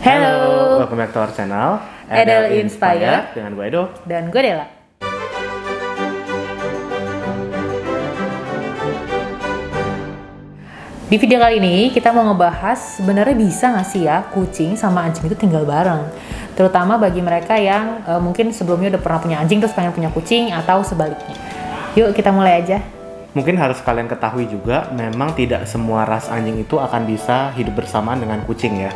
Halo, welcome back to our channel Edel Inspire dengan gue Edo dan gue Dela. Di video kali ini kita mau ngebahas sebenarnya bisa nggak sih ya kucing sama anjing itu tinggal bareng, terutama bagi mereka yang mungkin sebelumnya udah pernah punya anjing terus pengen punya kucing atau sebaliknya. Yuk kita mulai aja. Mungkin harus kalian ketahui juga, memang tidak semua ras anjing itu akan bisa hidup bersamaan dengan kucing ya.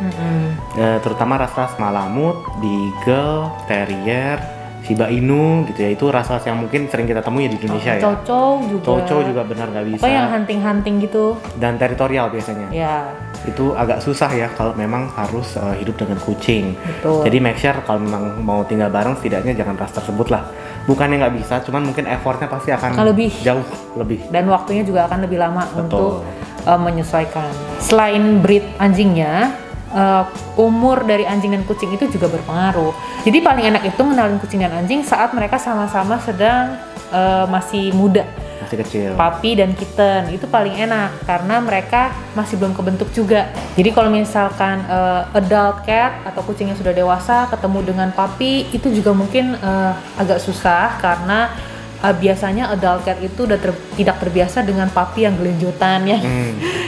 Terutama ras-ras Malamut, Beagle, Terrier, Shiba Inu gitu ya. Itu ras-ras yang mungkin sering kita temui di Indonesia ya. Chow juga benar nggak bisa. Apa yang hunting-hunting gitu. Dan teritorial biasanya. Ya. Itu agak susah ya kalau memang harus hidup dengan kucing. Betul. Jadi make sure kalau memang mau tinggal bareng setidaknya jangan ras tersebut lah. Bukannya nggak bisa, cuman mungkin effortnya pasti akan jauh lebih. Dan waktunya juga akan lebih lama. Betul. Untuk menyesuaikan. Selain breed anjingnya, umur dari anjing dan kucing itu juga berpengaruh. Jadi paling enak itu ngenalin kucing dan anjing saat mereka sama-sama sedang masih muda. Masih kecil. Puppy dan kitten itu paling enak karena mereka masih belum kebentuk juga. Jadi kalau misalkan adult cat atau kucing yang sudah dewasa ketemu dengan puppy itu juga mungkin agak susah karena biasanya adult cat itu udah tidak terbiasa dengan puppy yang gelenjotan ya,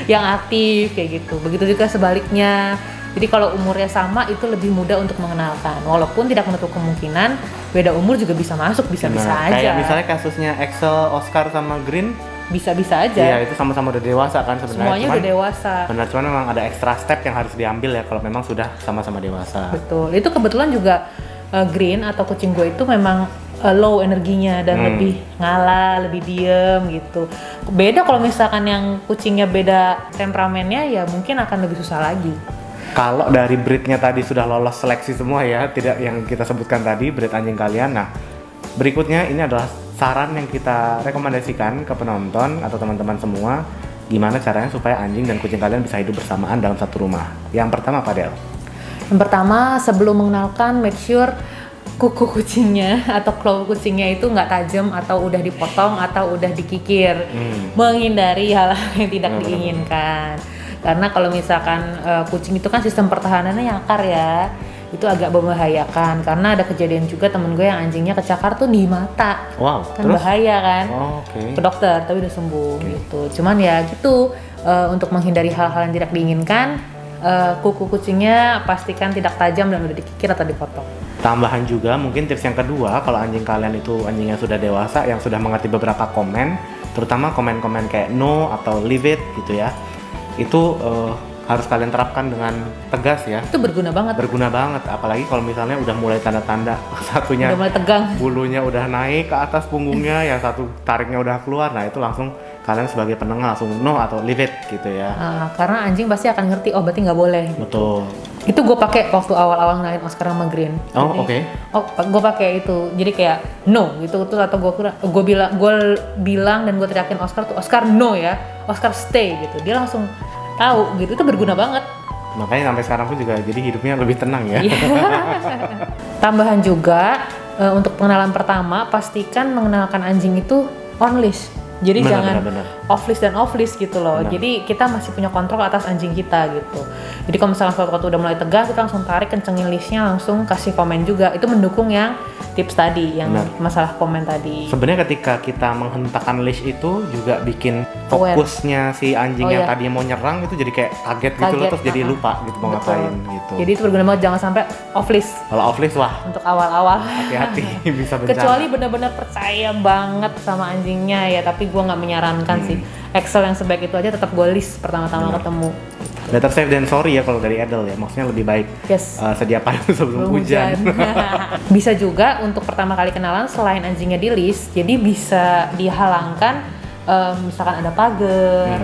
yang aktif kayak gitu. Begitu juga sebaliknya. Jadi kalau umurnya sama itu lebih mudah untuk mengenalkan. Walaupun tidak menutup kemungkinan beda umur juga bisa masuk, bisa-bisa aja. Kayak misalnya kasusnya Axel, Oscar sama Green. Bisa-bisa aja. Iya, itu sama-sama udah dewasa kan sebenarnya. Semuanya udah dewasa. Benar, cuman memang ada extra step yang harus diambil ya kalau memang sudah sama-sama dewasa. Betul. Itu kebetulan juga Green atau kucing gue itu memang low energinya dan lebih ngalah, lebih diem gitu. Beda kalau misalkan yang kucingnya beda temperamennya ya mungkin akan lebih susah lagi. Kalau dari breednya tadi sudah lolos seleksi semua ya, tidak yang kita sebutkan tadi breed anjing kalian. Nah, berikutnya ini adalah saran yang kita rekomendasikan ke penonton atau teman-teman semua, gimana caranya supaya anjing dan kucing kalian bisa hidup bersamaan dalam satu rumah. Yang pertama apa, Del? Yang pertama, sebelum mengenalkan, make sure kuku kucingnya atau claw kucingnya itu nggak tajam atau udah dipotong atau udah dikikir. Menghindari hal-hal yang tidak diinginkan. Karena kalau misalkan kucing itu kan sistem pertahanannya nyakar ya, itu agak membahayakan. Karena ada kejadian juga temen gue yang anjingnya kecakar tuh di mata. Wow, kan terus? Bahaya kan. Ke dokter tapi udah sembuh gitu. Cuman ya gitu, untuk menghindari hal-hal yang tidak diinginkan, kuku kucingnya pastikan tidak tajam dan udah dikikir atau dipotong. Tambahan juga mungkin tips yang kedua, kalau anjing kalian itu anjing yang sudah dewasa, yang sudah mengerti beberapa komen, terutama komen-komen kayak no atau leave it gitu ya, itu harus kalian terapkan dengan tegas ya. Itu berguna banget, apalagi kalau misalnya udah mulai tanda-tanda satunya udah mulai tegang, bulunya udah naik ke atas punggungnya, yang satu tariknya udah keluar, nah itu langsung kalian sebagai penengah langsung no atau leave it gitu ya. Karena anjing pasti akan ngerti, oh berarti nggak boleh. Betul. Itu gue pakai waktu awal-awal ngenalin Oscar sama Green. Gue pakai itu. Jadi kayak no gitu tuh, atau gue bilang dan gue teriakin Oscar tuh, Oscar no ya, Oscar stay gitu. Dia langsung tahu gitu. Itu berguna banget. Makanya sampai sekarang pun juga jadi hidupnya lebih tenang ya. Tambahan juga untuk pengenalan pertama, pastikan mengenalkan anjing itu on leash. Jadi jangan off leash gitu loh. Jadi kita masih punya kontrol atas anjing kita gitu. Jadi kalau misalnya suatu waktu udah mulai tegang, kita langsung tarik, kencengin leashnya, langsung kasih komen juga. Itu mendukung yang tips tadi, yang masalah komen tadi. Sebenarnya ketika kita menghentakkan leash itu juga bikin fokusnya si anjing yang tadinya mau nyerang itu jadi kayak kaget gitu loh, terus jadi lupa gitu mau ngapain gitu. Jadi itu berguna banget, jangan sampai off leash. Kalau off leash wah, untuk awal-awal hati-hati bisa bencana. Kecuali benar-benar percaya banget sama anjingnya ya, tapi gue nggak menyarankan sih. Excel yang sebaik itu aja tetap gue list pertama-tama ketemu. Better safe than sorry ya kalau dari Edel ya, maksudnya lebih baik sedia payung sebelum hujan. Bisa juga untuk pertama kali kenalan selain anjingnya di list, jadi bisa dihalangkan misalkan ada pagar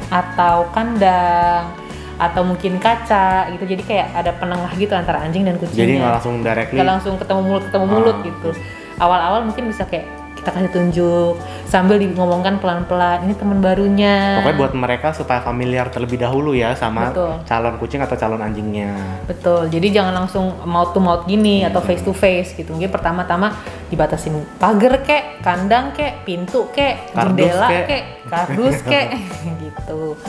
atau kandang atau mungkin kaca gitu, jadi kayak ada penengah gitu antara anjing dan kucingnya. Jadi nggak langsung directly, nggak langsung ketemu mulut gitu. Awal-awal mungkin bisa kayak kita kasih tunjuk sambil ngomongkan pelan-pelan, ini teman barunya. Pokoknya buat mereka supaya familiar terlebih dahulu ya sama calon kucing atau calon anjingnya. Betul, jadi jangan langsung mouth to mouth gini atau face to face gitu. Mungkin pertama-tama dibatasin pagar kek, kandang kek, pintu kek, jendela kek, kardus kek gitu.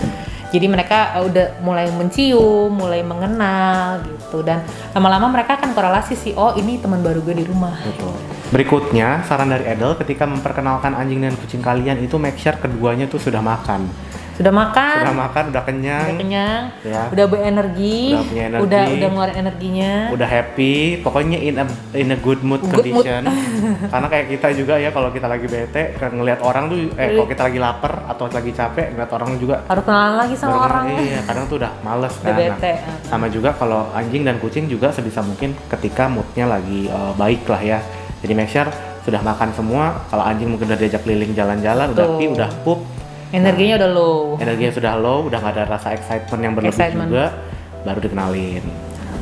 Jadi mereka udah mulai mencium, mulai mengenal gitu, dan lama-lama mereka akan korelasi sih, oh ini teman baru gue di rumah. Betul. Berikutnya, saran dari Edel ketika memperkenalkan anjing dan kucing kalian itu make sure keduanya tuh sudah makan. Sudah makan, udah kenyang, ya. udah berenergi, udah punya energi, udah ngeluarin energinya, udah happy, pokoknya in a good mood condition. Karena kayak kita juga ya, kalau kita lagi bete, ngelihat orang tuh, kalau kita lagi lapar atau lagi capek, ngeliat orang juga harus kenalan lagi sama orang. Iya, kadang tuh udah males udah kan. bete. Sama juga kalau anjing dan kucing juga sebisa mungkin ketika moodnya lagi baik lah ya. Jadi make sure sudah makan semua. Kalau anjing mungkin udah diajak keliling jalan-jalan, udah pi, udah pup. Energinya udah low. Energinya sudah low, udah nggak ada rasa excitement yang berlebih juga, baru dikenalin.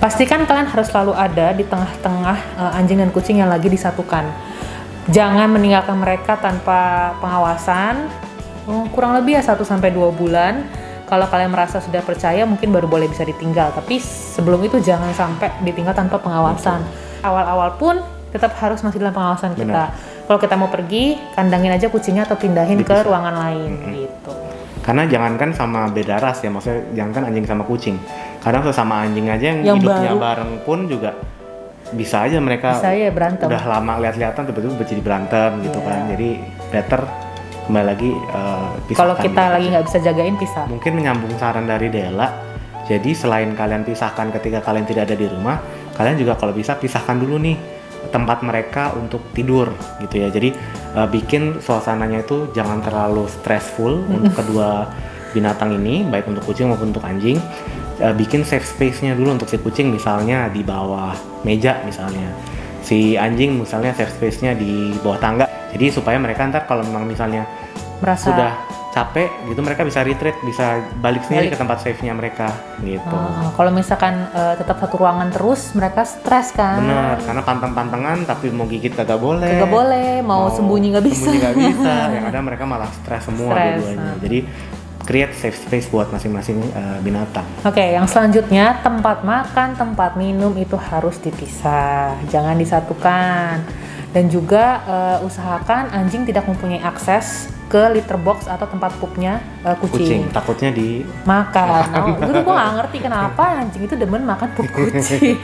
Pastikan kalian harus selalu ada di tengah-tengah anjing dan kucing yang lagi disatukan. Jangan meninggalkan mereka tanpa pengawasan. Kurang lebih ya 1-2 bulan. Kalau kalian merasa sudah percaya, mungkin baru boleh bisa ditinggal. Tapi sebelum itu jangan sampai ditinggal tanpa pengawasan. Awal-awal pun tetap harus masih dalam pengawasan kita. Kalau kita mau pergi, kandangin aja kucingnya atau pindahin ke ruangan lain gitu. Karena jangankan sama beda ras ya, maksudnya jangankan anjing sama kucing. Kadang sesama anjing aja yang hidupnya bareng pun juga bisa aja mereka berantem. Udah lama lihat-lihatan tiba-tiba jadi berantem gitu kan. Jadi better kembali lagi pisahkan. Kalau kita lagi nggak bisa jagain, pisah. Mungkin menyambung saran dari Dela. Jadi selain kalian pisahkan ketika kalian tidak ada di rumah, kalian juga kalau bisa pisahkan dulu nih tempat mereka untuk tidur gitu ya. Jadi bikin suasananya itu jangan terlalu stressful untuk kedua binatang ini, baik untuk kucing maupun untuk anjing. Bikin safe space-nya dulu untuk si kucing, misalnya di bawah meja misalnya. Si anjing misalnya safe space-nya di bawah tangga. Jadi supaya mereka ntar kalau memang misalnya sudah capek gitu, mereka bisa retreat, bisa balik sendiri ke tempat safe-nya mereka gitu. Kalau misalkan tetap satu ruangan terus, mereka stres kan. Bener, karena panteng-pantengan tapi mau gigit kagak boleh. Kagak boleh, mau sembunyi nggak bisa. Sembunyi nggak bisa, yang ada mereka malah stres semua dua-duanya. Jadi create safe space buat masing-masing binatang. Oke, yang selanjutnya tempat makan, tempat minum itu harus dipisah, jangan disatukan. Dan juga usahakan anjing tidak mempunyai akses ke litter box atau tempat pupnya kucing. Takutnya makan. Gue nggak ngerti kenapa anjing itu demen makan pup kucing.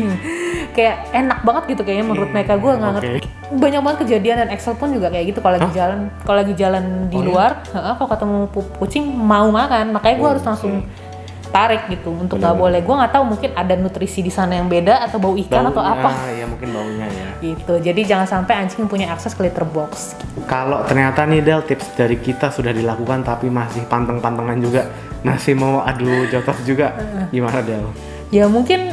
Kayak enak banget gitu kayaknya menurut mereka. Gue nggak ngerti. Banyak banget kejadian, dan Excel pun juga kayak gitu. Kalau lagi jalan di luar, kalau ketemu pup kucing mau makan, makanya gue harus langsung tarik gitu untuk nggak boleh. Gue nggak tahu, mungkin ada nutrisi di sana yang beda atau bau ikan atau apa. Ya mungkin baunya ya. Gitu. Jadi jangan sampai anjing punya akses ke litter box. Kalau ternyata nih Del, tips dari kita sudah dilakukan tapi masih panteng-pantengan juga, masih mau adu jotos juga, gimana Del? Ya mungkin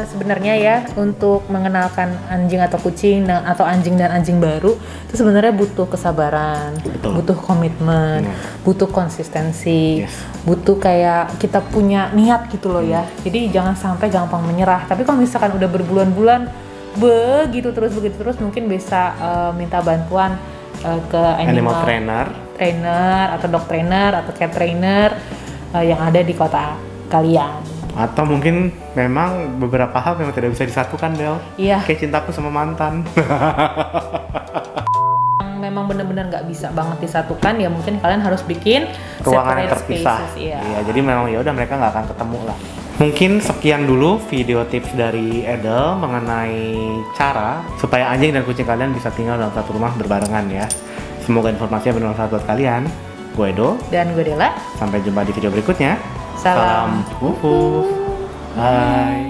sebenarnya ya untuk mengenalkan anjing atau kucing atau anjing dan anjing baru itu sebenarnya butuh kesabaran, butuh komitmen, butuh konsistensi, butuh kayak kita punya niat gitu loh ya. Jadi jangan sampai gampang menyerah. Tapi kalau misalkan udah berbulan-bulan begitu terus mungkin bisa minta bantuan ke animal trainer atau dog trainer atau cat trainer yang ada di kota kalian. Atau mungkin memang beberapa hal memang tidak bisa disatukan, Del. Iya. Kayak cintaku sama mantan. Memang benar-benar nggak bisa banget disatukan, ya mungkin kalian harus bikin ruangan yang terpisah. Iya, jadi memang ya udah mereka nggak akan ketemu lah. Mungkin sekian dulu video tips dari Edel mengenai cara supaya anjing dan kucing kalian bisa tinggal dalam satu rumah berbarengan ya. Semoga informasinya bermanfaat buat kalian. Gue Edo. Dan gue Dela. Sampai jumpa di video berikutnya. Salam. Bye.